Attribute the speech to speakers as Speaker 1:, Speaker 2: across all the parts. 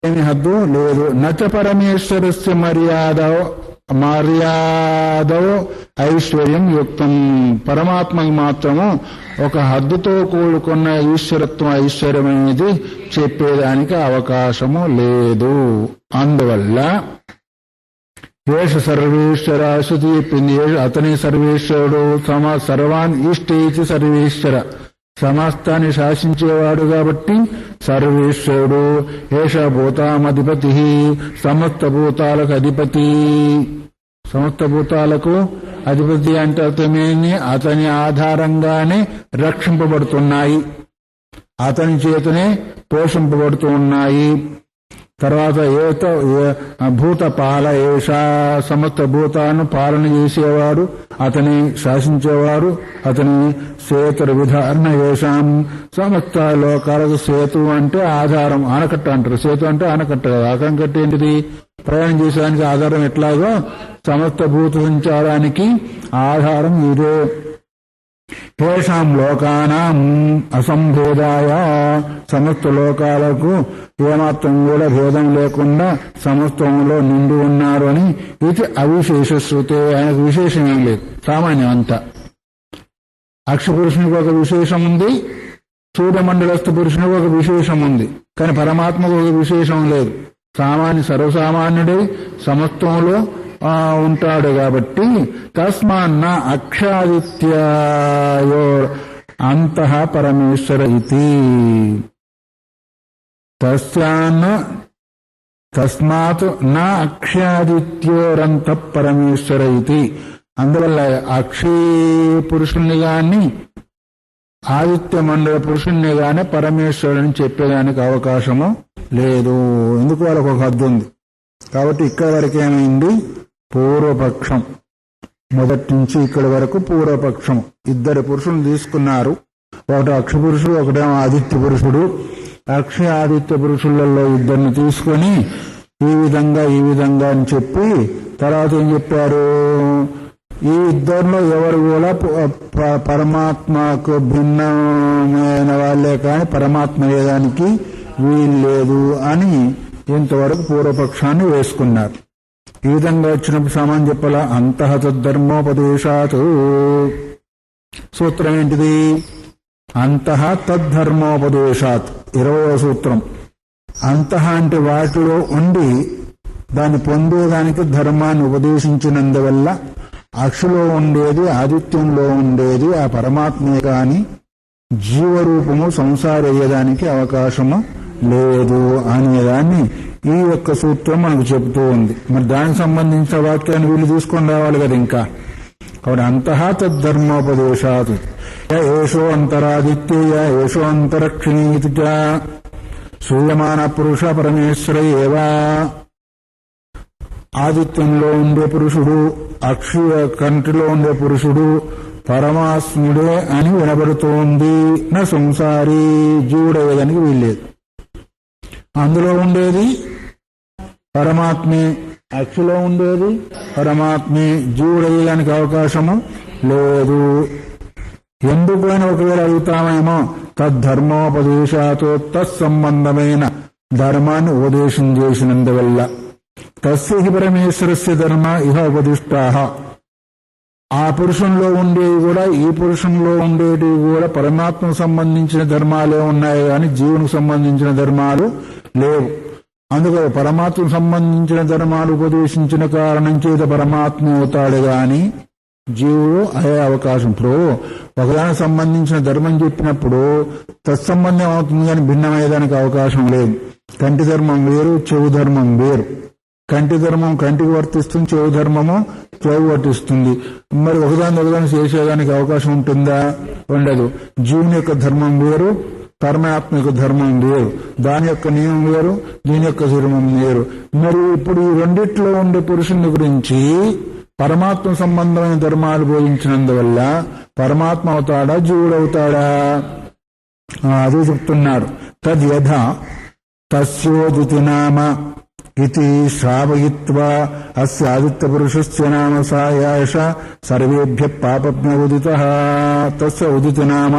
Speaker 1: ఏమి హద్దు లేదు. నచ పరమేశ్వరస్య మర్యాదో ఐశ్వర్యం యుక్తం. పరమాత్మకు మాత్రము ఒక హద్దుతో కూడుకున్న ఈశ్వరత్వం ఐశ్వర్యం అనేది చెప్పేదానికి అవకాశము లేదు. అందువల్ల ఏష సర్వేశ్వర శృతి చెప్పింది. అతని సర్వేశ్వరుడు. సర్వాన్ ఈష్టేతి సర్వేశ్వర, సమస్తాన్ని శాసించేవాడు కాబట్టి సర్వేశ్వరుడు. ఏష భూతామధిపతి, సమస్త భూతాలకు అధిపతి. సమస్త భూతాలకు అధిపతి అంటే అతమేమి, అతని ఆధారంగానే రక్షింపబడుతున్నాయి, అతని చేతనే పోషింపబడుతూ ఉన్నాయి. తర్వాత భూత పాల ఏష, సమస్త భూతాలను పాలన చేసేవాడు, అతని శాసించేవాడు, అతని సేతుర విధారణ ఏషాం. సమస్త లోకాలకు సేతు అంటే ఆధారం, ఆనకట్ట అంటారు. సేతు అంటే ఆనకట్ట. ఆనకట్ట ఏంటిది? ప్రయాణం చేసేదానికి ఆధారం ఎట్లాగో సమస్త భూత సంచారానికి ఆధారం ఇదే. ఏషాం లోకానాం అసంభేదాయ, సమస్త లోకాలకు ఏమాత్రం కూడా భేదం లేకుండా సమస్తంలో నిండి ఉన్నారు అని. ఇది అవిశేష శృతే, ఆయనకు విశేషం ఏం లేదు, సామాన్యం అంతా. అక్షపురుషునికి ఒక విశేషం ఉంది, సూర్యమండలస్థ పురుషునికి ఒక విశేషం ఉంది, కానీ పరమాత్మకు ఒక విశేషం లేదు. సర్వసామాన్యుడే సమస్తంలో ఉంటాడు కాబట్టి తస్మాన్న అక్షాదిత్యయో అంతః పరమేశ్వర ఇతి. తస్మాత్ నా అక్షాదిత్యోరంత పరమేశ్వర ఇతి. అందువల్ల అక్షయ పురుషుణ్ణి గాని ఆదిత్య మండల పురుషుణ్ణి గాని పరమేశ్వరుని చెప్పేదానికి అవకాశము లేదు. ఎందుకు? వాళ్ళకు ఒక హద్దు ఉంది కాబట్టి. ఇక్కడ వరకు ఏమైంది? పూర్వపక్షం. మొదటి నుంచి ఇక్కడి వరకు పూర్వపక్షం. ఇద్దరు పురుషులు తీసుకున్నారు, ఒకటి అక్షపురుషుడు, ఒకటేమో ఆదిత్య పురుషుడు. అక్షయ ఆదిత్య పురుషులలో ఇద్దరిని తీసుకొని ఈ విధంగా అని చెప్పి తర్వాత ఏం చెప్పారు? ఈ ఇద్దరిలో ఎవరు కూడా పరమాత్మకు భిన్నమైన వాళ్ళే కానీ పరమాత్మ అయ్యేదానికి వీల్లేదు అని ఇంతవరకు పూర్వపక్షాన్ని వేసుకున్నారు. ఈ విధంగా వచ్చినప్పుడు సామాన్యం చెప్పాల. అంతః తద్ధర్మోపదేశాత్. సూత్రం ఏంటిది? అంతః తద్ధర్మోపదేశాత్. 20వ సూత్రం. అంతః అంటే వాటిలో ఉండి దాన్ని పొందేదానికి ధర్మాన్ని ఉపదేశించినందువల్ల అక్షులో ఉండేది, ఆదిత్యంలో ఉండేది ఆ పరమాత్మే కాని జీవరూపము సంసారం అయ్యేదానికి అవకాశము లేదు అనేదాన్ని ఈ యొక్క సూత్రం మనకు చెబుతూ ఉంది. మరి దానికి సంబంధించిన వాక్యాన్ని వీళ్ళు తీసుకొని రావాలి కదా ఇంకా. కాబట్టి అంతః తద్ధర్మోపదేశాత్. ఏషో అంతరాదిత్యేయ ఏషో అంతరక్షిణీతి సూయమాన పురుష పరమేశ్వర ఏవా. ఆదిత్యంలో ఉండే పురుషుడు, అక్షయ కంటిలో ఉండే పురుషుడు పరమాత్ముడే అని వినబడుతోంది. నా సంసారీ, జీవుడయ్యేదానికి వీల్లేదు. అందులో ఉండేది పరమాత్మే, అక్షలో ఉండేది పరమాత్మే, జీవుడయ్యేదానికి అవకాశము లేదు. ఎందుకు అని ఒకవేళ అడుగుతామేమో, తద్ధర్మోపదేశాతో తత్సంబంధమైన ధర్మాన్ని ఉపదేశం చేసినందువల్ల. తస్య హి పరమేశ్వరస్య ధర్మ ఇహ ఉపదిష్టాః. ఆ పురుషంలో ఉండేవి కూడా ఈ పురుషంలో ఉండేటివి కూడా పరమాత్మకు సంబంధించిన ధర్మాలే ఉన్నాయి కానీ జీవునికి సంబంధించిన ధర్మాలు లేవు. అందుకే పరమాత్మకు సంబంధించిన ధర్మాలు ఉపదేశించిన కారణం చేత పరమాత్మ అవుతాడు గాని జీవుడు అయ్యే అవకాశం. ఇప్పుడు ఒకదానికి సంబంధించిన ధర్మం చెప్పినప్పుడు తత్సంబంధం అవుతుంది కానీ భిన్నమయ్యేదానికి అవకాశం లేదు. కంటి ధర్మం వేరు, చెవు ధర్మం వేరు. కంటి ధర్మం కంటికి వర్తిస్తుంది, చెవు ధర్మము చెవు వర్తిస్తుంది. మరి ఒకదాన్ని చేసేదానికి అవకాశం ఉంటుందా? ఉండదు. జీవుని యొక్క ధర్మం వేరు, పరమాత్మ యొక్క ధర్మం వేరు. దాని యొక్క నియమం వేరు, దీని యొక్క ధర్మం వేరు. మరి ఇప్పుడు ఈ రెండిట్లో ఉండే పురుషుని గురించి పరమాత్మ సంబంధమైన ధర్మాలు బోధించినందువల్ల పరమాత్మ అవుతాడా, జీవుడవుతాడా? అదే చెప్తున్నాడు. తద్యథ తస్యోదితి నామ ఇది శ్రావయిత్వా అస్య ఆదిత్య పురుషస్య నామ సాయాష సర్వేభ్య పాపజ్ఞ ఉదితః. తస్య ఉదితి నామ,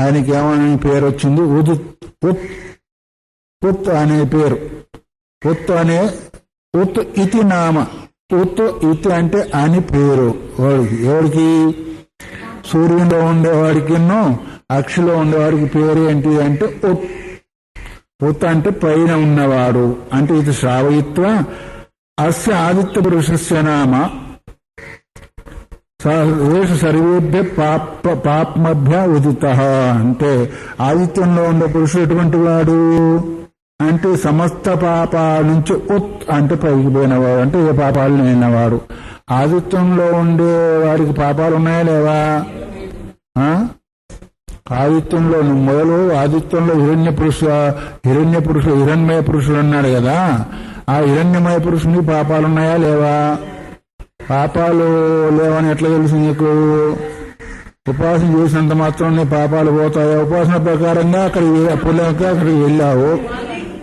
Speaker 1: ఆయనకి ఏమని పేరు వచ్చింది? ఉత్ అనే పేరు. ఉత్ అనే ఉత్ ఇతి నామ. ఉత్ ఇతి అంటే అని పేరు వాడికి. ఎవరికి? సూర్యుడిలో ఉండేవాడికి అక్షిలో ఉండేవాడికి పేరు ఏంటి అంటే ఉత్. ఉత్ అంటే పైన ఉన్నవాడు అంటే ఇది శ్రావయిత్వ. అస్య ఆదిత్య పురుషస్య నామ సర్వేభ్య పాప్మభ్య ఉదిత. అంటే ఆదిత్యంలో ఉండే పురుషుడు ఎటువంటి వాడు అంటే సమస్త పాపాల నుంచి ఉత్ అంటే పైకి పోయినవాడు అంటే ఏ పాపాలు లేనివాడు. ఆదిత్యంలో ఉండే వాడికి పాపాలు ఉన్నాయా లేవా? ఆదిత్యంలో మొదలు ఆదిత్యంలో హిరణ్యమయ పురుషుడు అన్నాడు కదా, ఆ హిరణ్యమయ పురుషునికి పాపాలున్నాయా లేవా? పాపాలు లేవని ఎట్లా తెలుసు నీకు? ఉపాసన చేసినంత మాత్రం పాపాలు పోతాయా? ఉపాసన ప్రకారంగా అక్కడికి వెళ్ళావు,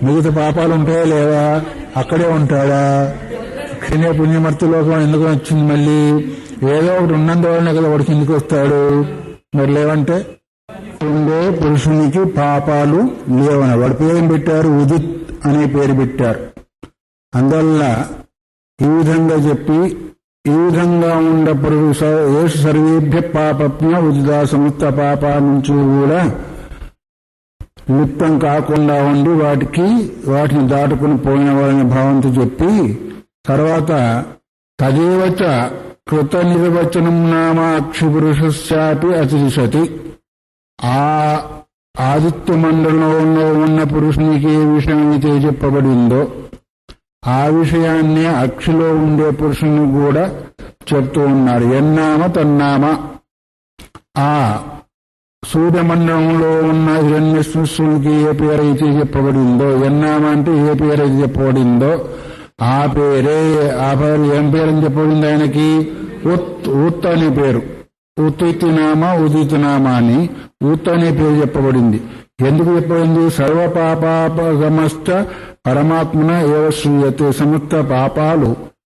Speaker 1: మిగతా పాపాలు ఉంటాయా లేవా? అక్కడే ఉంటాడా? క్షణే పుణ్యమర్తి లోకం ఎందుకు వచ్చింది? మళ్ళీ ఏదో ఒకటి ఉన్నందువలనే కదా వాడికి ఎందుకు వస్తాడు? మరి లేవంటే ఉండే పురుషునికి పాపాలు లేవని వాడి పేరు పెట్టారు, ఉదిత్ అనే పేరు పెట్టారు. అందువల్ల ఈ విధంగా చెప్పి ఈ విధంగా ఉండే పురుష సర్వేభ్య పాపజ్ఞ ఉదిత సమస్త పాపాల నుంచి కూడా లిప్తం కాకుండా ఉండి వాటిని దాటుకుని పోయిన వాళ్ళని భావంతో చెప్పి తర్వాత తదేవచ కృత నిర్వచనం నామ అక్షిపురుషాపి అతిశతి. ఆ ఆదిత్య మండలంలో ఉన్న పురుషునికి ఏ విషయం అయితే చెప్పబడిందో ఆ విషయాన్ని అక్షిలో ఉండే పురుషుని కూడా చెప్తూ ఉన్నారు. ఎన్నామ తన్నామ. ఆ సూర్యమండలంలో ఉన్న హిరణ్యశ్వసునికి ఏ పేరైతే చెప్పబడిందో, ఎన్నామ అంటే ఏ పేరైతే చెప్పబడిందో ఆ పేరు ఏం పేరని చెప్పబడింది ఆయనకి? ఉత్ అనే పేరు. ఉత్తినామ ఉదితనామ అని ఉత్ అనే పేరు చెప్పబడింది. ఎందుకు చెప్పబడింది? సర్వపాపాపగమశ్చ పరమాత్మన ఏవ శ్రూయతే. సమస్త పాపాలు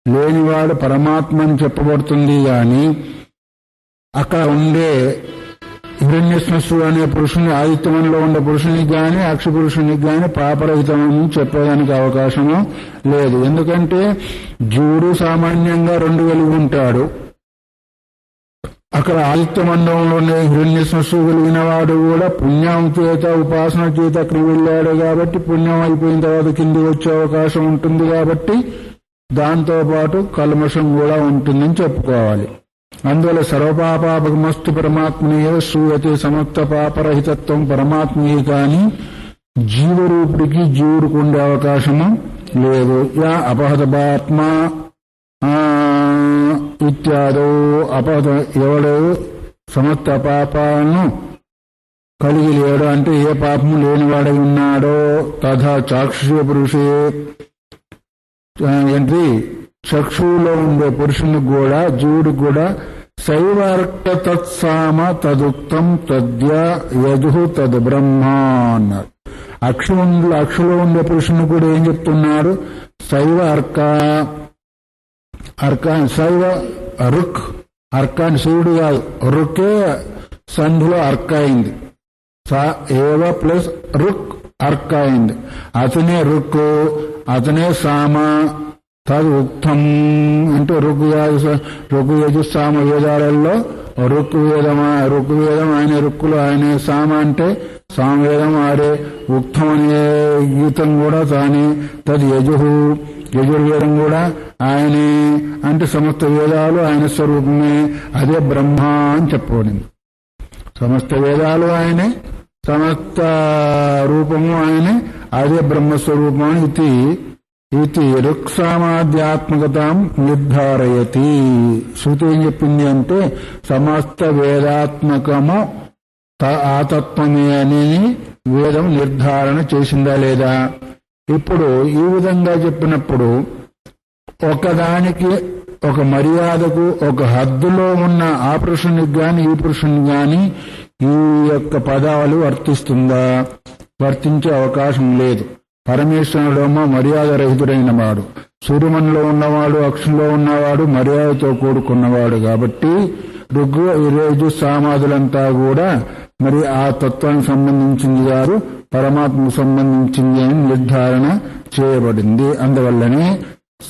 Speaker 1: లేనివాడు పరమాత్మ అని చెప్పబడుతుంది. గాని అక్కడ ఉండే హిరణ్యశ్వసుడు అనే పురుషుని, ఆదిత్యమంలో ఉండే పురుషునికి గాని అక్ష పురుషునికి గాని పాపరహితమని చెప్పడానికి అవకాశము లేదు. ఎందుకంటే జీవుడు సామాన్యంగా 2 కలిగి ఉంటాడు. అక్కడ ఆదిత్య మండలంలోనే హిరణ్యశ్వసుడు కలిగిన వాడు కూడా పుణ్యం చేత ఉపాసన చేత అక్కడికి వెళ్ళాడు కాబట్టి పుణ్యం అయిపోయిన తర్వాత కింది వచ్చే అవకాశం ఉంటుంది. కాబట్టి దాంతో పాటు కల్మషం కూడా ఉంటుందని చెప్పుకోవాలి. అందువల్ల సర్వపాపాపమస్తు పరమాత్మనే శ్రూయతే. సమస్త పాపరహితత్వం పరమాత్మయే కాని జీవరూపుడికి జీవుడికి ఉండే అవకాశము లేదు. యా అపహతపాత్మ ఇత్యాదో అపహత ఎవడు సమస్త పాపాలను కలిగి లేడు అంటే ఏ పాపము లేనివాడై ఉన్నాడో తథా చాక్షుష పురుషే ఏంటి చక్షువులో ఉండే పురుషునికి కూడా జీవుడికి కూడా శైవార్క తత్సామ తదుక్తం తద్య యజు తద్ బ్రహ్మ అన్నారు. అక్షులో ఉండే పురుషుని కూడా ఏం చెప్తున్నారు? శైవ శైవ రుక్. అర్కాన్ని శివుడు కాదు, రుక్కే సంధిలో అర్క అయింది. ఏవ ప్లస్ రుక్ అర్క అయింది. అతనే రుక్కు, అతనే సామ. తదు ఉక్తం అంటే ఋగ్యజు సామ వేదాలలో ఋగ్వేదం ఆయన రుక్కులు ఆయనే. సామ అంటే సామవేదం ఆడే. ఉక్తం అనే గీతం కూడా తానే. తది యజుర్వేదం కూడా ఆయనే. అంటే సమస్త వేదాలు ఆయన స్వరూపమే. అదే బ్రహ్మ అని చెప్పబడింది. సమస్త వేదాలు ఆయనే, సమస్త రూపము ఆయనే, అదే బ్రహ్మస్వరూపం అని ఇది రుక్సామాధ్యాత్మకతాం నిర్ధారయతి. శృతి ఏం చెప్పింది అంటే సమస్త వేదాత్మకము ఆతత్వమే అని వేదం నిర్ధారణ చేసిందా లేదా? ఇప్పుడు ఈ విధంగా చెప్పినప్పుడు ఒకదానికి ఒక మర్యాదకు ఒక హద్దులో ఉన్న ఆ పురుషునికి గాని ఈ పురుషునికి గాని ఈ యొక్క పదాలు వర్తిస్తుందా? వర్తించే అవకాశం లేదు. పరమేశ్వరుడేమో మర్యాద రహితుడైన వాడు, సూర్యమంలో ఉన్నవాడు అక్షులో ఉన్నవాడు మర్యాదతో కూడుకున్నవాడు. కాబట్టి ఋగ్యజు సామాదులంతా కూడా మరి ఆ తత్వానికి సంబంధించింది గారు పరమాత్మకు సంబంధించింది అని నిర్ధారణ చేయబడింది. అందువల్లనే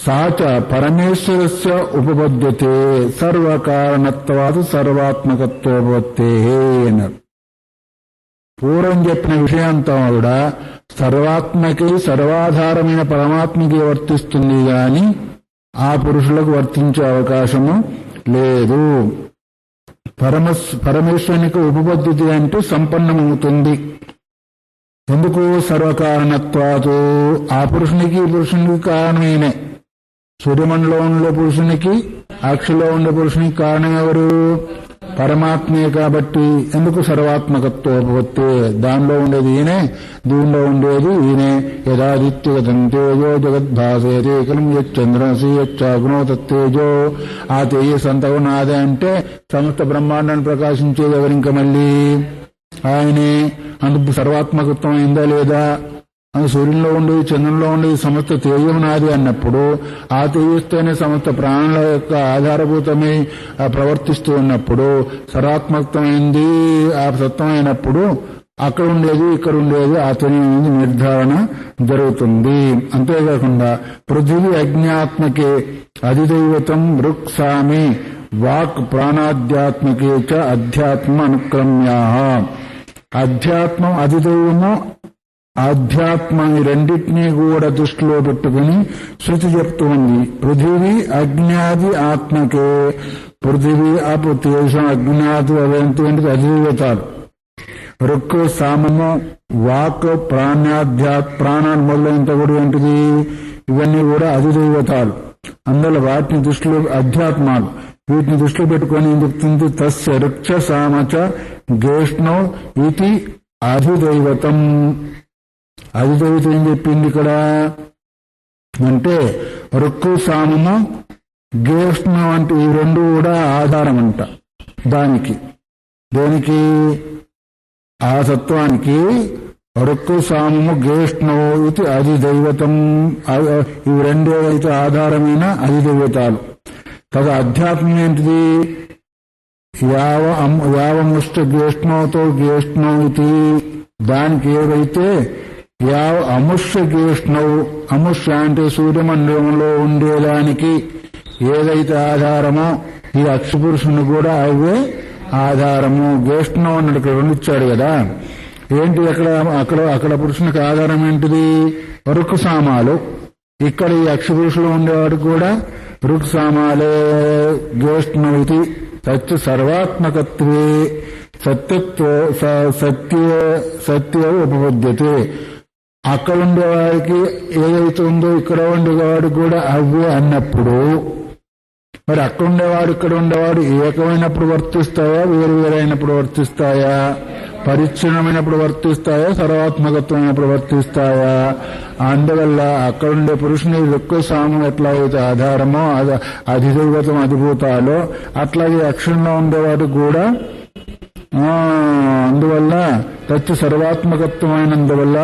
Speaker 1: సాచ పరమేశ్వరస్య ఉపపద్యతే సర్వకారణత్వాదు సర్వాత్మకత్వోపత్తే అన్నారు. పూర్వం చెప్పిన విషయంతో కూడా సర్వాత్మకి సర్వాధారమైన పరమాత్మకి వర్తిస్తుంది గాని ఆ పురుషులకు వర్తించే అవకాశము లేదు. పరమేశ్వరునికి ఉపపద్ధతి అంటే సంపన్నమవుతుంది. ఎందుకు? సర్వకారణత్వాదు ఆ పురుషునికి ఈ పురుషునికి కారణమేనే. సూర్యమండలంలో ఉండే పురుషునికి అక్షలో ఉండే పురుషునికి కారణం ఎవరు? పరమాత్మే. కాబట్టి ఎందుకు? సర్వాత్మకత్వోపత్తే. దానిలో ఉండేది ఈయనే, దీనిలో ఉండేది ఈయనే. యదాదిత్యగతం తేజో జగద్భాసేతే కలం యచ్చంద్రమసి యచ్చాగ్నో తత్తేజో. ఆ తేజస్ అంతగా నాదే అంటే సమస్త బ్రహ్మాండాన్ని ప్రకాశించేది ఎవరింక మళ్ళీ? ఆయనే. అందుకు సర్వాత్మకత్వం అయిందా లేదా? సూర్యుల్లో ఉండేది, చంద్రంలో ఉండేది సమస్త తేజం నాది అన్నప్పుడు ఆ తేజస్తోనే సమస్త ప్రాణుల యొక్క ఆధారభూతమై ప్రవర్తిస్తూ ఉన్నప్పుడు సర్వాత్మకమైంది ఆ సత్వమైనప్పుడు అక్కడ ఉండేది ఇక్కడ ఉండేది అతని నిర్ధారణ జరుగుతుంది. అంతేకాకుండా పృథివీ అజ్ఞాత్మకే అధిదైవతం రుక్సామి వాక్ ప్రాణాధ్యాత్మకే చ అధ్యాత్మ అనుక్రమ్యా. అధ్యాత్మం అధిదైవము ఆధ్యాత్మ ఈ రెండింటినీ కూడా దృష్టిలో పెట్టుకుని శృతి చెప్తుంది. పృథివీ అజ్ఞాది ఆత్మకే. పృథివీ అపు తేజం అజ్ఞాతి అవేంటి అధిదైవతాలు. రుక్కు సామము వాక్ ప్రాణాలు మొదలైనంత కూడా ఏంటిది? ఇవన్నీ కూడా అధిదైవతాలు. అందులో వాటిని దృష్టిలో అధ్యాత్మాలు. వీటిని దృష్టిలో పెట్టుకొని ఏం చెప్తుంది? తస్య రుక్ష సామచ గేష్ణో ఇది అధిదైవతం. అధిదైవతం ఏం చెప్పింది ఇక్కడ అంటే రుక్కు సామము గేష్ణం అంటే ఈ రెండు కూడా ఆధారం అంట దానికి. దేనికి? ఆ సత్వానికి. రుక్కు సామము గేష్ణో ఇది అధిదైవతం. ఇవి రెండేవైతే ఆధారమైన అధిదైవతాలు. తద అధ్యాత్మం ఏంటిది? యావముష్ట గేష్ణోతో గేష్ణో ఇది. దానికి ఏదైతే అముష్య గేష్ణవు, అముష్య అంటే సూర్యమండలంలో ఉండేదానికి ఏదైతే ఆధారమో ఈ అక్షపురుషుని కూడా అవే ఆధారము. గేష్ణం అన్నట్టు ఇక్కడ రెండిచ్చాడు కదా. ఏంటి అక్కడ పురుషునికి ఆధారం ఏంటిది? రుక్కు సామాలు. ఇక్కడ ఈ అక్షపురుషులు ఉండేవాడు కూడా రుక్ సామాలే. గేష్ణవితి సత్య సర్వాత్మకత్వే సత్య ఉపపద్యతే. అక్కడ ఉండేవాడికి ఏదైతే ఉందో ఇక్కడ ఉండేవాడు కూడా అవే అన్నప్పుడు మరి అక్కడ ఉండేవాడు ఇక్కడ ఉండేవాడు ఏకమైనప్పుడు వర్తిస్తాయా, వేరు వేరైనప్పుడు వర్తిస్తాయా? పరిచ్ఛిన్నమైనప్పుడు వర్తిస్తాయా, సర్వాత్మకత్వమైనప్పుడు వర్తిస్తాయా? అందువల్ల అక్కడుండే పురుషుని రుక్కు సామం ఎట్లా అయితే ఆధారమో అధిదైవతం అధిభూతాలో అట్లాగే అక్షరంలో ఉండేవాడు కూడా అందువల్ల తత్వ సర్వాత్మకత్వమైనందువల్ల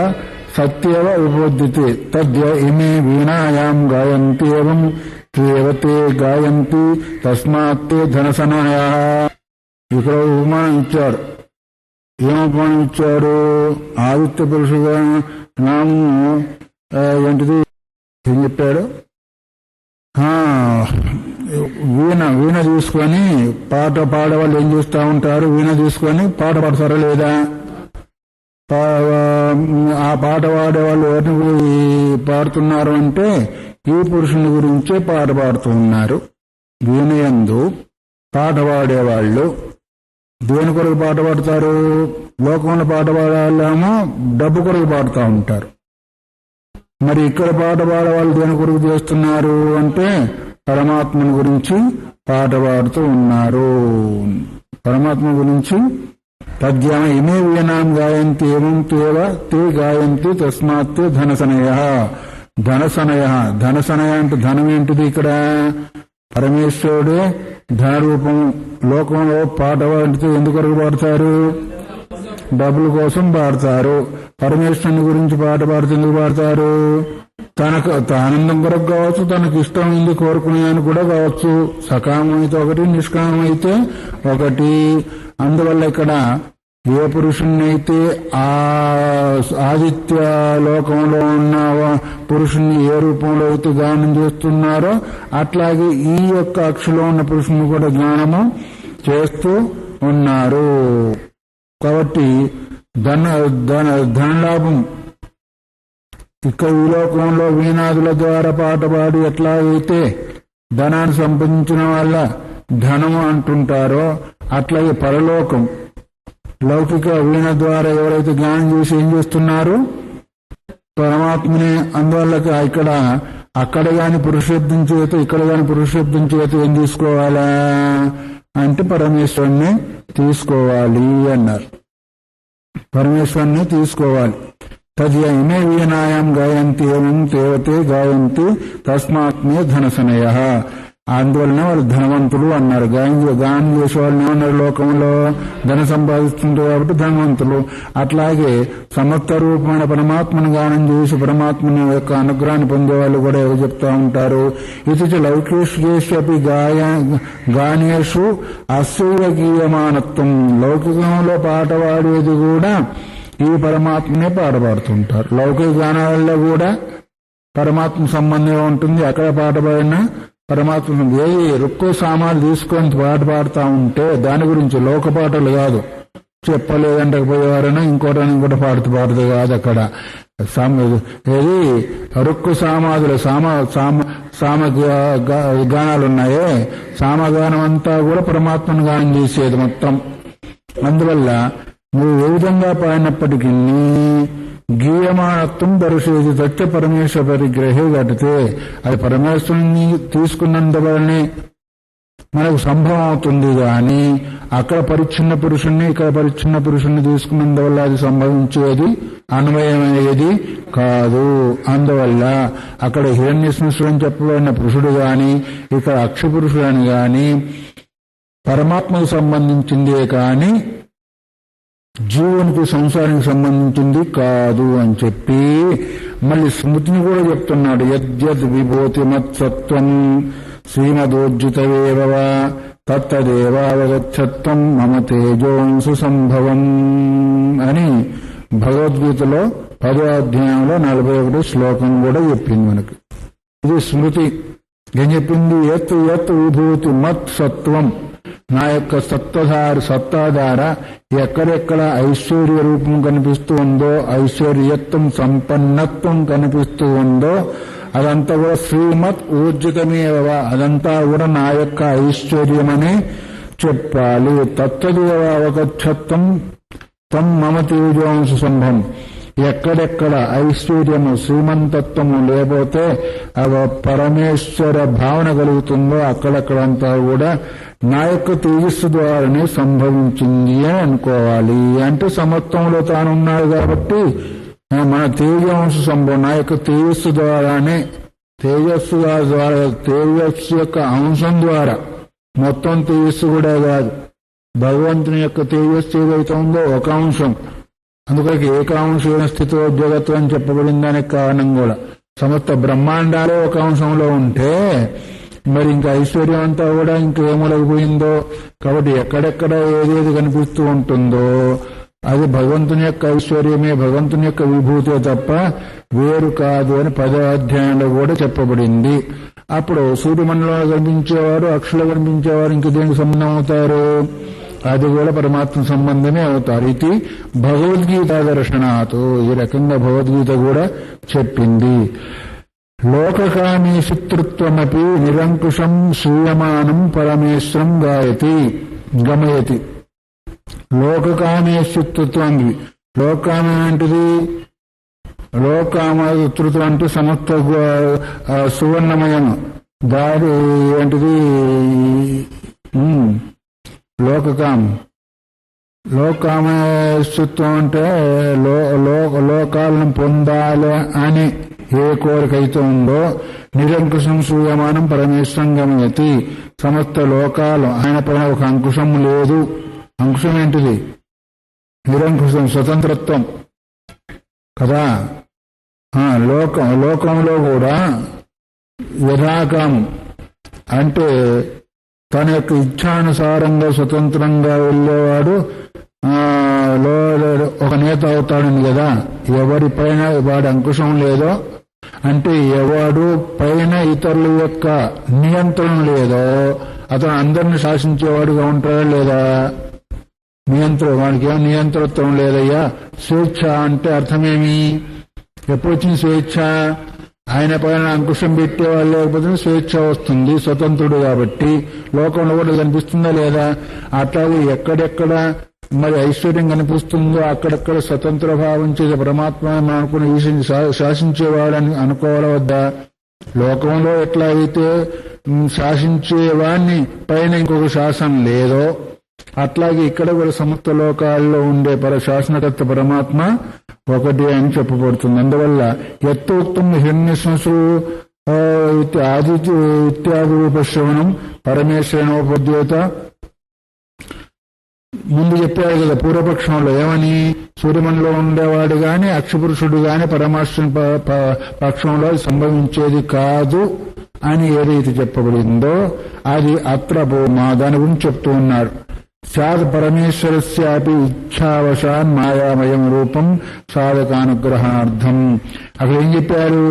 Speaker 1: సత్యవ ఉపబుద్ధితే. తద్య ఇమే వీణాయాం గాయంతి ఏవం తే గాయంతి తస్మాత్తే ధనసనాయ. ఇక్కడ ఉపమానం ఇచ్చాడు. ఏం ఉపమానం ఇచ్చాడు? ఆదిత్య పురుషుగా నాము ఏంటిది ఏం చెప్పాడు? వీణ తీసుకొని పాట పాడేవాళ్ళు ఏం చేస్తూ ఉంటారు? వీణ తీసుకొని పాట పాడతారా లేదా? ఆ పాట పాడేవాళ్ళు ఎవరిని పాడుతున్నారు అంటే ఈ పురుషుని గురించే పాట పాడుతూ ఉన్నారు. వీణయందు పాట పాడేవాళ్ళు దేని కొరకు పాట పాడతారు? లోకంలో పాట పాడేవాళ్ళేమో డబ్బు కొరకు పాడుతూ ఉంటారు. మరి ఇక్కడ పాట పాడేవాళ్ళు దేని కొరకు చేస్తున్నారు అంటే పరమాత్మని గురించి పాట పాడుతూ ఉన్నారు. పరమాత్మ గురించి పద్యామ ఇమే వీణాం గాయంతి ఏవం తేవ తే గాయంతి తస్మాత్ ధనసనయ. ధనసనయ ధనసనయ అంటే ధనం ఏంటిది? ఇక్కడ పరమేశ్వరుడే ధన రూపం. లోకంలో పాట పాడితే ఎందుకొరకు పాడతారు? డబ్బుల కోసం పాడతారు. పరమేశ్వరుని గురించి పాట పాడితే ఎందుకు పాడతారు? తనకు ఆనందం కొరకు కావచ్చు, తనకు ఇష్టమైంది కోరుకునేదని కూడా కావచ్చు. సకామం అయితే ఒకటి, నిష్కామం అయితే ఒకటి. అందువల్ల ఇక్కడ ఏ పురుషుణ్ణైతే ఆ ఆదిత్య లోకంలో ఉన్న పురుషుణ్ణి ఏ రూపంలో అయితే గానం చేస్తున్నారో అట్లాగే ఈ యొక్క అక్షులో ఉన్న పురుషుని కూడా గానము చేస్తూ ఉన్నారు. కాబట్టి ధనలాభం ఇక్కడ ఈ లోకంలో వీణాదుల ద్వారా పాట పాడి ఎట్లాగైతే ధనాన్ని సంపాదించిన వాళ్ళ ధనము అంటుంటారో అట్లాగే పరలోకం లౌకిక వీణ ద్వారా ఎవరైతే జ్ఞానం చేసి ఏం చేస్తున్నారు? పరమాత్మని. అందువల్ల ఇక్కడ అక్కడ కాని పురుషశబ్దం చేత ఇక్కడ కాని పురుషశబ్దం చేత ఏం తీసుకోవాలా అంటే పరమేశ్వరుణ్ణి తీసుకోవాలి అన్నారు. పరమేశ్వరుణ్ణి తీసుకోవాలి. తద్యమే వీణాయాం గాయంతి ఏమం తేవతే గాయంతి తస్మాత్మే ధనసనయ. అందువలన వాళ్ళు ధనవంతులు అన్నారు. గానం చేసే వాళ్ళని ఏమన్నారు? లోకంలో ధన సంపాదిస్తుంటారు కాబట్టి ధనవంతులు. అట్లాగే సమర్థ రూపమైన పరమాత్మను గానం చేసి పరమాత్మని యొక్క అనుగ్రహాన్ని పొందే వాళ్ళు కూడా ఎవరు చెప్తా ఉంటారు? ఇది లౌకేషు గానేషు అశైవ గీయమానత్వం. లౌకికంలో పాట పాడేది కూడా ఈ పరమాత్మనే పాట పాడుతుంటారు. లౌకిక గానాలలో కూడా పరమాత్మ సంబంధం ఉంటుంది. అక్కడ పాట పాడినా పరమాత్మ ఏది రుక్కు సామాన్లు తీసుకొని పాట పాడుతూ ఉంటే దాని గురించి లోక పాటలు కాదు. చెప్పలేదంటే పోయేవారైనా ఇంకోటి పాడుతూ కాదు. అక్కడ ఏది రుక్కు సామాదులు సామ గానాలున్నాయే సామగానం అంతా కూడా పరమాత్మను గానం చేసేది మొత్తం. అందువల్ల నువ్వు ఏ విధంగా పాడినప్పటికీ గీయమానత్వం దర్శేది సత్య పరమేశ్వర పరిగ్రహే గడితే అది పరమేశ్వరుని తీసుకున్నందువల్లనే మనకు సంభవం అవుతుంది. కానీ అక్కడ పరిచ్ఛిన్న పురుషుణ్ణి ఇక్కడ పరిచ్ఛిన్న పురుషుణ్ణి తీసుకున్నందువల్ల అది సంభవించేది అన్వయమయ్యేది కాదు. అందువల్ల అక్కడ హిరణ్యస్మిశ్రుడు అని చెప్పబడిన పురుషుడు గాని ఇక్కడ అక్షపురుషుడు అని గాని పరమాత్మకు సంబంధించిందే కాని జీవునికి సంసారానికి సంబంధించింది కాదు అని చెప్పి మళ్ళీ స్మృతిని కూడా చెప్తున్నాడు. యద్యద్ విభూతి మత్సత్వం శ్రీమదోర్జితవేవ తత్తదేవావగచ్చత్వం మమ తేజోంసు సంభవం అని భగవద్గీతలో 10వ అధ్యాయంలో 41వ శ్లోకం కూడా చెప్పింది మనకి. ఇది స్మృతి ఏం చెప్పింది? యత్ విభూతి మత్ సత్వం, నా యొక్క సత్తాధార ఎక్కడెక్కడ ఐశ్వర్య రూపం కనిపిస్తూ ఉందో ఐశ్వర్యత్వం సంపన్నత్వం కనిపిస్తూ ఉందో అదంతా కూడా శ్రీమత్ ఊర్జితమేవ, అదంతా కూడా నా యొక్క ఐశ్వర్యమని చెప్పాలి. తత్తదేవ అవగచ్చత్వం తం మమ తేజోంశ సంభవం. ఎక్కడెక్కడ ఐశ్వర్యము శ్రీమంతత్వము లేకపోతే పరమేశ్వర భావన కలుగుతుందో అక్కడక్కడంతా కూడా నా యొక్క తేజస్సు ద్వారానే సంభవించింది అని అనుకోవాలి. అంటే సమత్వంలో తానున్నాడు కాబట్టి మన తేజవంశ సంభవం నా యొక్క తేజస్సు ద్వారానే, తేజస్సు యొక్క అంశం ద్వారా, మొత్తం తేజస్సు కూడా కాదు. భగవంతుని యొక్క తేజస్సు ఏదైతే ఉందో ఒక అంశం. అందుకని ఏకాంశమైన స్థితిలో జగత్తు అని చెప్పబడింది. దానికి కారణం కూడా సమస్త బ్రహ్మాండాలే ఒక అంశంలో ఉంటే మరి ఇంకా ఐశ్వర్యం అంతా కూడా ఇంకేమొలగిపోయిందో. కాబట్టి ఎక్కడెక్కడ ఏదేది కనిపిస్తూ ఉంటుందో అది భగవంతుని యొక్క ఐశ్వర్యమే, భగవంతుని యొక్క విభూతే తప్ప వేరు కాదు అని 10వ అధ్యాయంలో కూడా చెప్పబడింది. అప్పుడు సూర్యమండలంలో కనిపించేవారు అక్షులు కనిపించేవారు ఇంక దేనికి సంబంధం అవుతారు? అది కూడా పరమాత్మ సంబంధమే అవుతారు. ఇది భగవద్గీత దర్శనాత్. ఈ రకంగా భగవద్గీత కూడా చెప్పింది. లోకకామీ శత్రుత్వమపి నిరంకుశం శూయమానం పరమేశ్వరం గమయతి. లోకకామే శత్రుత్వం. లోకామే అంటది లోకామతృత్వం అంటే సమస్త సువర్ణమయం. దారి ఏంటిది లోకామేశ్వత్వం అంటే లోకాలను పొందాలి అని ఏ కోరికైతే ఉందో నిరంకుశం సూయమానం పరమేశ్వరం గమయతి. సమస్త లోకాలు ఆయన పైన ఒక అంకుశం లేదు. అంకుశం ఏంటిది? నిరంకుశం, స్వతంత్రత్వం కదా. లోకంలో కూడా యథాకామం అంటే తన యొక్క ఇచ్ఛానుసారంగా స్వతంత్రంగా వెళ్ళేవాడు ఒక నేత అవుతాడని కదా, ఎవరిపైన వాడి అంకుశం లేదో, అంటే ఎవడు పైన ఇతరుల యొక్క నియంత్రణ లేదో అతను అందరిని శాసించేవాడుగా ఉంటాడా లేదా? వాడికి ఏమో నియంత్రణత్వం లేదయ్యా. స్వేచ్ఛ అంటే అర్థమేమి? ఎప్పుడు వచ్చింది స్వేచ్ఛ? ఆయన పైన అంకుశం పెట్టేవాళ్ళు లేకపోతే స్వేచ్ఛ వస్తుంది, స్వతంత్రుడు కాబట్టి. లోకంలో కూడా కనిపిస్తుందా లేదా? అట్లాగే ఎక్కడెక్కడ మరి ఐశ్వర్యం కనిపిస్తుందో అక్కడెక్కడ స్వతంత్ర భావం చేసే పరమాత్మ అనుకున్న విషయం శాసించేవాడని అనుకోవాలా వద్దా? లోకంలో ఎట్లా అయితే శాసించేవాడిని పైన ఇంకొక శాసనం లేదో అట్లాగే ఇక్కడ కూడా సమస్త లోకాల్లో ఉండే శాసనకర్త పరమాత్మ ఒకటి అని చెప్పబడుతుంది. అందువల్ల యత్తోక్తం హిరణ్యశ్మసు ఆదిత్య ఇత్యాది రూపశ్రవణం పరమేశ్వరనోపద్యోత. ముందు చెప్పారు కదా పూర్వపక్షంలో ఏమని, సూర్యమంలో ఉండేవాడు గాని అక్షపురుషుడు గాని పరమాశ్వరుని పక్షంలో సంభవించేది కాదు అని ఏదైతే చెప్పబడిందో అది అత్ర భూమా దాని గురించి చెప్తూ ఉన్నారు. స్యాద్ పరమేశ్వరస్యాపి ఇచ్ఛావశాన్ మాయామయం రూపం సాధకానుగ్రహార్థం. అక్కడ ఏం చెప్పారు?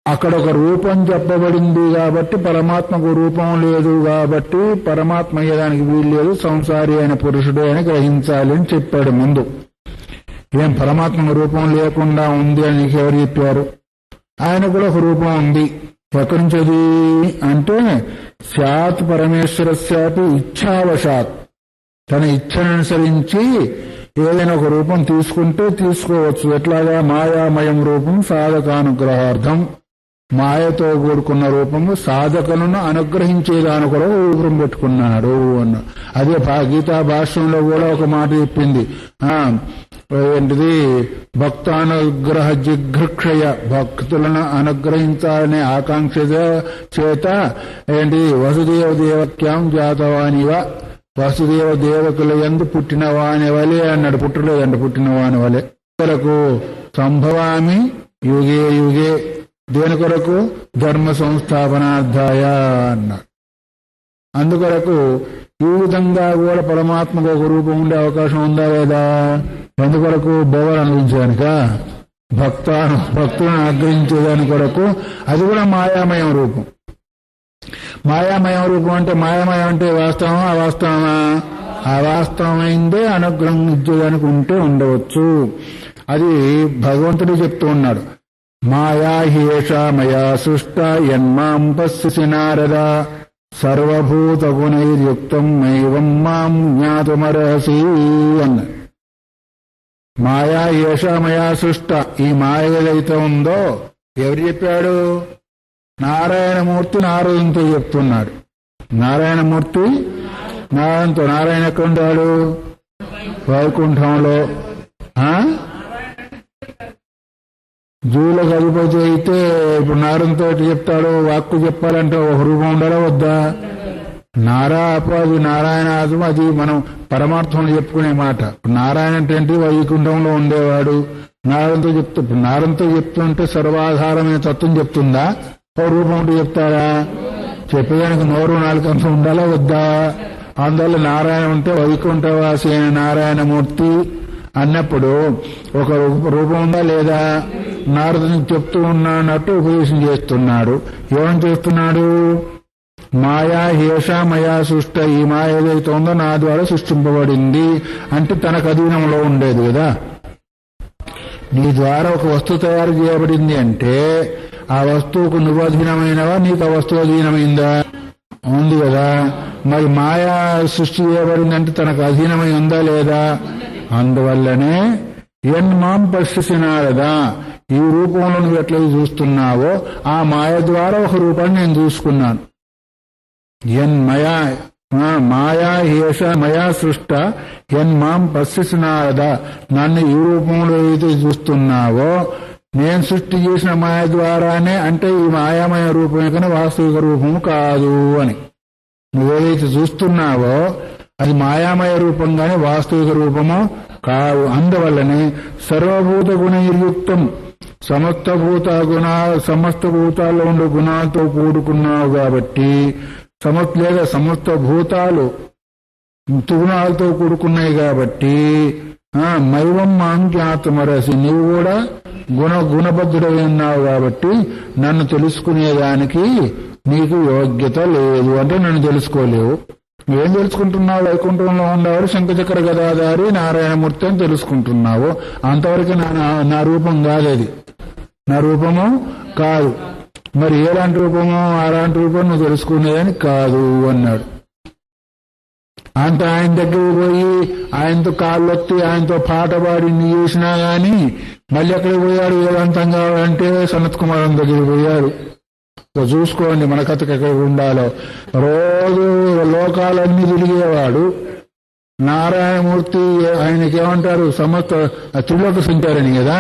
Speaker 1: అక్కడ ఒక రూపం చెప్పబడింది కాబట్టి పరమాత్మకు రూపం లేదు కాబట్టి పరమాత్మ అయ్యేదానికి వీలు లేదు, సంసారి అయిన పురుషుడే అని గ్రహించాలి అని చెప్పాడు ముందు. ఏం పరమాత్మకు రూపం లేకుండా ఉంది అని ఎవరు చెప్పారు? ఆయన కూడా ఒక రూపం ఉంది. ఎక్కడి నుంచి అది అంటే స్యాత్ పరమేశ్వరస్యాపి ఇచ్ఛావశాత్, తన ఇచ్ఛననుసరించి ఏదైనా ఒక రూపం తీసుకుంటే తీసుకోవచ్చు. ఎట్లాగా? మాయామయం రూపం సాధకానుగ్రహార్థం, మాయతో కూడుకున్న రూపము సాధకులను అనుగ్రహించేదాని కూడా రూపం పెట్టుకున్నాడు అన్న. అదే గీతా భాష్యంలో కూడా ఒక మాట చెప్పింది. ఏంటిది? భక్తానుగ్రహ జిఘృక్షయ, భక్తులను అనుగ్రహించాలనే ఆకాంక్ష చేత ఏంటి వసుదేవ దేవక్యాం జాతవానివ, వసుదేవ దేవకుల యందు పుట్టినవాని వలె అన్నాడు. పుట్టలేదండి, పుట్టినవాని వలె. కొరకు సంభవామి యుగే యుగే, దేని కొరకు? ధర్మ సంస్థాపనార్థాయ అన్నాడు. అందుకొరకు ఈ విధంగా కూడా పరమాత్మకు ఒక రూపం ఉండే అవకాశం ఉందా లేదా? ఎందుకొరకు? భోగాలు అనుభవించడానిక, భక్తులను అనుగ్రహించేదాని కొరకు. అది కూడా మాయామయం రూపం. మాయామయం రూపం అంటే మాయామయం అంటే వాస్తవమా అవాస్తవమా? అవాస్తవమైందే అనుగ్రహం ఇచ్చేదానికి ఉంటే ఉండవచ్చు. అది భగవంతుడు చెప్తూ ఉన్నాడు. మాయా హేష మయా సృష్ట యన్మాం పశ్యసి నారద సర్వభూత గుణైర్యుక్తం నైవం మాం జ్ఞాతుమర్హసి అన్నాడు. మాయా హేష మయా సృష్ట, ఈ మాయ ఏదైతే ఉందో ఎవరు చెప్పాడు? నారాయణమూర్తి నారదునితో చెప్తున్నాడు. నారాయణమూర్తి నారాయణతో. నారాయణ ఎక్కడ ఉంటాడు? వైకుంఠంలో. జూలకు అధిపతి అయితే ఇప్పుడు నారాయణతో చెప్తాడు. వాక్కు చెప్పాలంటే ఒక రూపం ఉండాలా వద్దా? అది నారాయణాత్మ, అది మనం పరమార్థంలో చెప్పుకునే మాట. నారాయణ అంటే వైకుంఠంలో ఉండేవాడు. నారాయణతో చెప్తుంటే సర్వాధారమైన తత్వం చెప్తుందా? ఓ రూపం ఉంటే చెప్తారా? చెప్పేదానికి నోరు నాలుకంత ఉండాలా వద్దా? అందువల్ల నారాయణ ఉంటే వైకుంఠవాసి అయిన నారాయణమూర్తి అన్నప్పుడు ఒక రూపం ఉందా లేదా? నారదుని చెప్తూ ఉన్నట్టు ఉపదేశం చేస్తున్నాడు. ఏమని చేస్తున్నాడు? మాయా హేష మయా సృష్ట, ఈ మాయ ఏదైతే ఉందో నా ద్వారా సృష్టింపబడింది అంటే తనకు అధీనంలో ఉండేది కదా. నీ ద్వారా ఒక వస్తువు తయారు చేయబడింది అంటే ఆ వస్తువుకు నువ్వు అధీనమైనవా, నీకు ఆ వస్తువు అధీనమైందా? ఉంది కదా. మరి మాయా సృష్టి చేయబడిందంటే తనకు అధీనమై ఉందా లేదా? అందువల్లనే యన్మాం పశ్యసినారదా, ఈ రూపంలో నువ్వు ఎట్లయితే చూస్తున్నావో ఆ మాయ ద్వారా ఒక రూపాన్ని నేను చూసుకున్నాను. మాయా హేష మయా సృష్ట యన్మాం పశ్యసినారదా, నన్ను ఈ రూపంలో అయితే చూస్తున్నావో నేను సృష్టి చేసిన మాయ ద్వారానే, అంటే ఈ మాయామయ రూపమే కానీ వాస్తవిక రూపము కాదు అని. నువ్వేదైతే చూస్తున్నావో అది మాయామయ రూపం కానీ వాస్తవిక రూపము కాదు. అందువల్లనే సర్వభూత గుణయుక్తం, సమస్త భూతాల్లో ఉండే గుణాలతో కూడుకున్నావు కాబట్టి సమస్త భూతాలు త్రిగుణాలతో కూడుకున్నాయి కాబట్టి మైవం మాం జ్ఞాతమరసి, నీవు కూడా గుణబద్ధుడై ఉన్నావు కాబట్టి నన్ను తెలుసుకునేదానికి నీకు యోగ్యత లేదు. అంటే నన్ను తెలుసుకోలేవు. ఏం తెలుసుకుంటున్నావు? వైకుంఠంలో ఉండేవాడు శంఖచక్ర గదాధారి నారాయణమూర్తి అని తెలుసుకుంటున్నావు. అంతవరకు నా రూపం కాదు, అది నా రూపము కాదు. మరి ఎలాంటి రూపమో అలాంటి రూపం నువ్వు తెలుసుకునేదని కాదు అన్నాడు. అంత ఆయన దగ్గరికి పోయి ఆయనతో కాళ్ళొత్తి ఆయనతో పాట పాడి నీ చేసినా గాని మళ్ళీ ఎక్కడికి పోయాడు? వేదాంతం కావాలంటే సనత్ కుమారం దగ్గరికి పోయాడు. చూసుకోండి మన కథకు ఎక్కడ ఉండాలో. రోజు లోకాలన్నీ తిరిగేవాడు నారాయణమూర్తి. ఆయనకి ఏమంటారు? సమస్త త్రిలోక సంచారని కదా.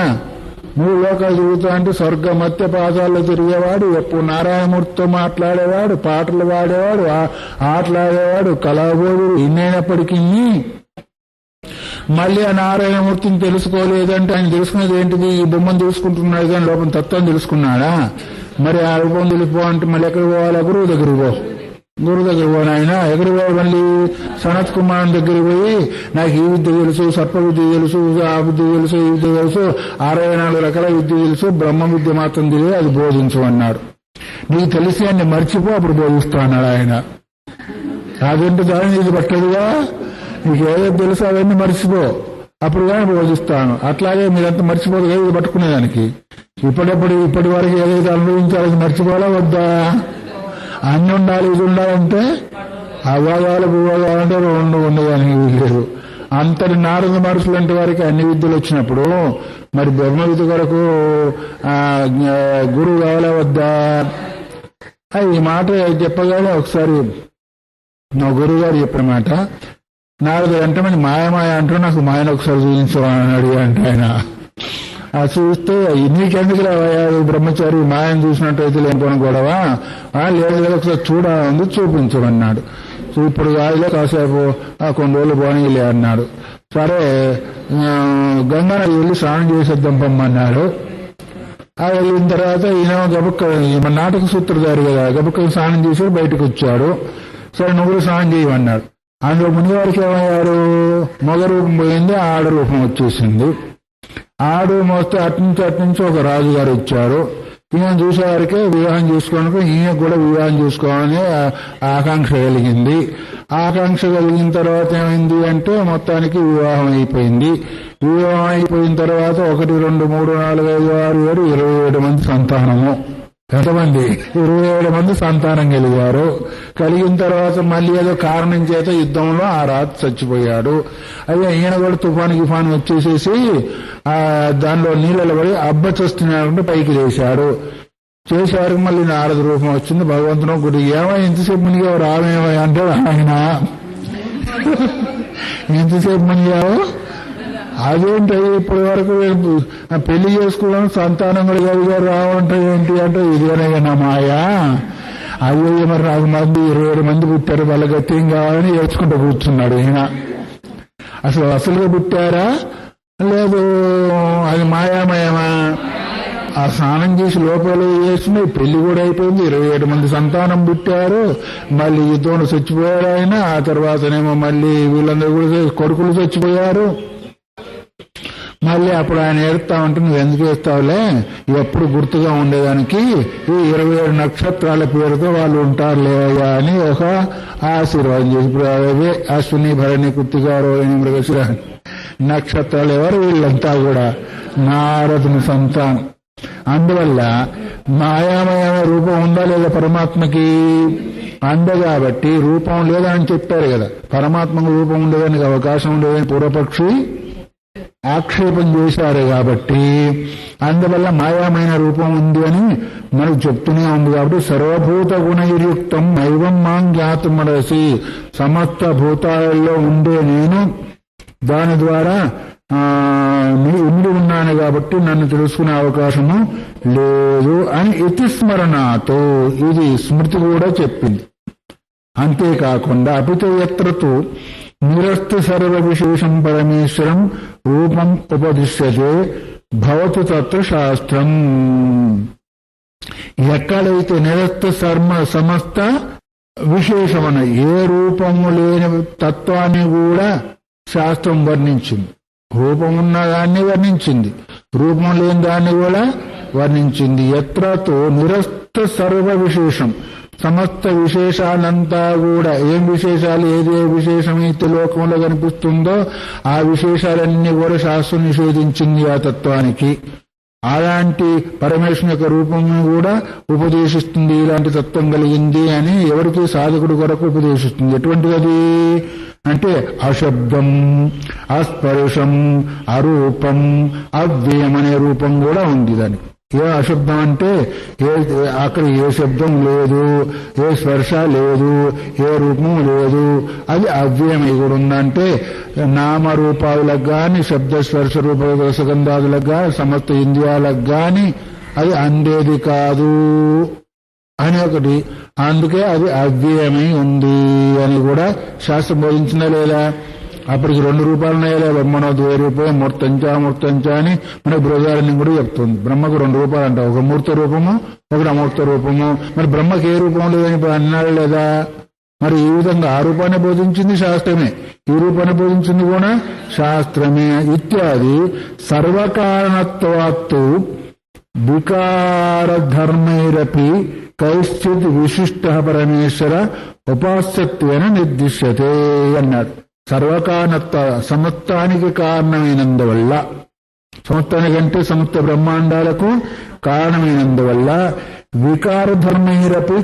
Speaker 1: 3 లోకాలు తిరుగుతా అంటే స్వర్గ మధ్య పాదాల్లో తిరిగేవాడు. ఎప్పుడు నారాయణమూర్తితో మాట్లాడేవాడు, పాటలు పాడేవాడు, ఆటలాడేవాడు, కళాబోధుడు. ఇన్నైనప్పటికీ మళ్ళీ ఆ నారాయణమూర్తిని తెలుసుకోలేదంటే ఆయన తెలుసుకునేది ఏంటిది? ఈ బొమ్మను తెలుసుకుంటున్నాడు కానీ లోపల తత్వం తెలుసుకున్నాడా? మరి ఆ రూపం తెలిపో అంటే మళ్ళీ ఎక్కడికి పోవాలా? గురువు దగ్గరికి పో. గురువు దగ్గర పోను. ఆయన ఎక్కడికి పోయి మళ్ళీ సనత్ కుమార్ దగ్గరికి పోయి నాకు ఈ విద్య తెలుసు, సర్ప విద్య తెలుసు, ఆ విద్య తెలుసు, ఈ విద్య తెలుసు, 64 రకాల విద్య తెలుసు, బ్రహ్మ విద్య మాత్రం తెలియదు, అది బోధించు అన్నాడు. నీకు తెలిసి అన్ని మర్చిపో, అప్పుడు బోధిస్తా అన్నాడు ఆయన. అదేంటి దాని ఇది పట్టదుగా, నీకు ఏదైతే తెలుసు అవన్నీ మర్చిపో, అప్పుడు కానీ బోధిస్తాను. అట్లాగే మీరంతా మర్చిపోదు కదా ఇది పట్టుకునేదానికి. ఇప్పటి వరకు ఏదైతే అనుభవించాలని మర్చిపోవాలా వద్దా? అన్ని ఉండాలి, ఇది ఉండాలంటే అవాగాలు భూవాగాలంటే 2 ఉండేదానికి లేదు. అంతటి నారద మహర్షులు లాంటి వారికి అన్ని విద్యలు వచ్చినప్పుడు మరి బ్రహ్మ విద్య కొరకు గురువు కావాలా వద్దా? ఈ మాట చెప్పగానే ఒకసారి నా గురువు గారు చెప్పిన మాట, నారదు అంటే మరి మాయ అంటూ నాకు మాయను ఒకసారి చూపించమని అడిగాంట ఆయన. చూస్తే నీకెందుకు రావయ్యాడు బ్రహ్మచారి, మాయను చూసినట్టయితే లేకపోయిన గొడవ, లేదు ఒకసారి చూడాలి చూపించమన్నాడు. ఇప్పుడు గాలిలో కాసేపు కొన్ని రోజులు పోనీలే అన్నాడు. సరే గంగా నది వెళ్ళి స్నానం చేసేద్దాం పమ్మన్నాడు. వెళ్ళిన తర్వాత ఈయన గబుక్క మన నాటక సూత్రధారి కదా, గబుక్క స్నానం చేసి బయటకు వచ్చాడు. సరే నువ్వు స్నానం చేయమన్నాడు. అందులో మునివారికి ఏమయ్యారు? మగ రూపం పోయింది, ఆడ రూపం వచ్చేసింది. ఆడు మోస్తే అట్నుంచి ఒక రాజుగారు వచ్చారు. ఈయన చూసేవారికే వివాహం చేసుకోవడానికి ఈయన కూడా వివాహం చేసుకోవాలని ఆకాంక్ష కలిగింది. ఆకాంక్ష కలిగిన తర్వాత ఏమైంది అంటే మొత్తానికి వివాహం అయిపోయింది. వివాహం అయిపోయిన తర్వాత 1, 2, 3, 4, 5, 6, 7, 27 మంది సంతానము. ఎంతమంది? 27 మంది సంతానం కలిగారు. కలిగిన తర్వాత మళ్ళీ ఏదో కారణం చేత యుద్ధంలో ఆ రాత్రి చచ్చిపోయాడు. అదే ఈయన కూడా తుఫాను వచ్చేసేసి దానిలో నీళ్ళలో పడి అబ్బచొస్తున్నారంటే పైకి లేచాడు. చేసేవారికి మళ్ళీ నారద రూపం వచ్చింది. భగవంతుడు గుడి ఏమో ఎంతసేపు మునిగావు రామేమో అంటే ఆయన ఎంతసేపు మునిగావు? అదేంటి ఇప్పటి వరకు పెళ్లి చేసుకున్నాను సంతానం కూడా కలిగారు రావంటే ఏంటి అంటే ఇదేనయ్యా నా మాయా. అయ్యో మరి నాకు మంది 27 మంది పుట్టారు, వాళ్ళ గతి ఏం కావాలని ఏడ్చుకుంటూ కూర్చున్నాడు ఈయన. అసలుగా పుట్టారా లేదు అది మాయామయమా? ఆ స్నానం చేసి లోపల చేసినాయి, పెళ్లి కూడా అయిపోయింది, 27 మంది సంతానం పుట్టారు. మళ్ళీ యుద్ధంలో చచ్చిపోయారు ఆయన. ఆ తర్వాతనేమో మళ్ళీ వీళ్ళందరూ కూడా కొడుకులు చచ్చిపోయారు. మళ్ళీ అప్పుడు ఆయన ఏడుస్తా ఉంటే నువ్వు ఎందుకు వేస్తావులే, ఎప్పుడు గుర్తుగా ఉండేదానికి ఈ 27 నక్షత్రాల పేరుతో వాళ్ళు ఉంటారులే అని ఒక ఆశీర్వాదం చేసి, ఇప్పుడు అవే అశ్విని భరణి కృత్తిక రోహిణి మృగశిర నక్షత్రాలు ఎవరు? వీళ్ళంతా కూడా నారదుని సంతానం. అందువల్ల మాయామయ రూపం ఉందా లేదా పరమాత్మకి? అందే కాబట్టి రూపం లేదా అని చెప్పారు కదా. పరమాత్మకు రూపం ఉండేదానికి అవకాశం ఉండేదని పూర్వపక్షి ఆక్షేపం చేశారు. కాబట్టి అందువల్ల మాయామైన రూపం ఉంది అని మనకు చెప్తూనే ఉంది. కాబట్టి సర్వభూత గుణయుక్తం నైవం మాం జ్ఞాతుమడసి, సమస్త భూతాలలో ఉండే నేను దాని ద్వారా ఉండి ఉన్నాను కాబట్టి నన్ను తెలుసుకునే అవకాశము లేదు అని ఇతి స్మరణతో ఇది స్మృతి కూడా చెప్పింది. అంతేకాకుండా అపిత ఎత్రతో నిరస్త సర్వ విశేషం పరమేశ్వరం రూపం ఉపదిశ్యతే భవతు తత్ర శాస్త్రం. ఎక్కడైతే నిరస్త సమస్త విశేషమన ఏ రూపము లేని తత్వాన్ని కూడా శాస్త్రం వర్ణించింది. రూపం ఉన్న దాన్ని వర్ణించింది, రూపం లేని దాన్ని కూడా వర్ణించింది. ఎత్రతో నిరస్త సర్వ విశేషం, సమస్త విశేషాలంతా కూడా ఏం విశేషాలు, ఏదే విశేషమైతే లోకంలో కనిపిస్తుందో ఆ విశేషాలన్నీ కూడా శాస్త్రం నిషేధించింది ఆ తత్వానికి. అలాంటి పరమేశ్వరుని యొక్క రూపము కూడా ఉపదేశిస్తుంది. ఇలాంటి తత్వం కలిగింది అని ఎవరికి, సాధకుడు కొరకు ఉపదేశిస్తుంది. ఎటువంటిది అది అంటే అశబ్దం, అస్పర్శం, అరూపం, అవ్యయం అనే రూపం కూడా ఉంది దానికి. ఏ అశబ్దం అంటే అక్కడ ఏ శబ్దం లేదు, ఏ స్పర్శ లేదు, ఏ రూపం లేదు, అది అవ్యయమై కూడా ఉందంటే నామరూపాలకు గాని, శబ్ద స్పర్శ రూప రసగంధాదులకు గాని, సమస్త ఇంద్రియాలకు గాని అది అందేది కాదు అని ఒకటి. అందుకే అది అవ్యయమై ఉంది అని కూడా శాస్త్రం బోధించిందా లేదా? అప్పటికి 2 రూపాలు ఉన్నాయా? బ్రహ్మణో ద్వయ రూపం మూర్తంచా అని మన బృహదారణ్యం కూడా చెప్తుంది. బ్రహ్మకు 2 రూపాలు అంట, ఒక మూర్త రూపము, ఒకటి అమూర్త రూపము. మరి బ్రహ్మకి ఏ రూపం లేదని ఇప్పుడు అన్నాడు లేదా? మరి ఈ విధంగా ఆ రూపాన్ని బోధించింది శాస్త్రమే, ఈ రూపాన్ని బోధించింది కూడా శాస్త్రమే. ఇత్యాది సర్వకారణత్వాత్తు వికారధర్మైరపి కైశ్చిత్ విశిష్ట పరమేశ్వర ఉపాస్యత్వేన నిర్దిశ్యతే అన్నాడు. సర్వకారణత్వ, సమత్వానికి కారణమైనందువల్ల, సమత్వానికంటే సమస్త బ్రహ్మాండాలకు కారణమైనందువల్ల వికారధర్మైరపి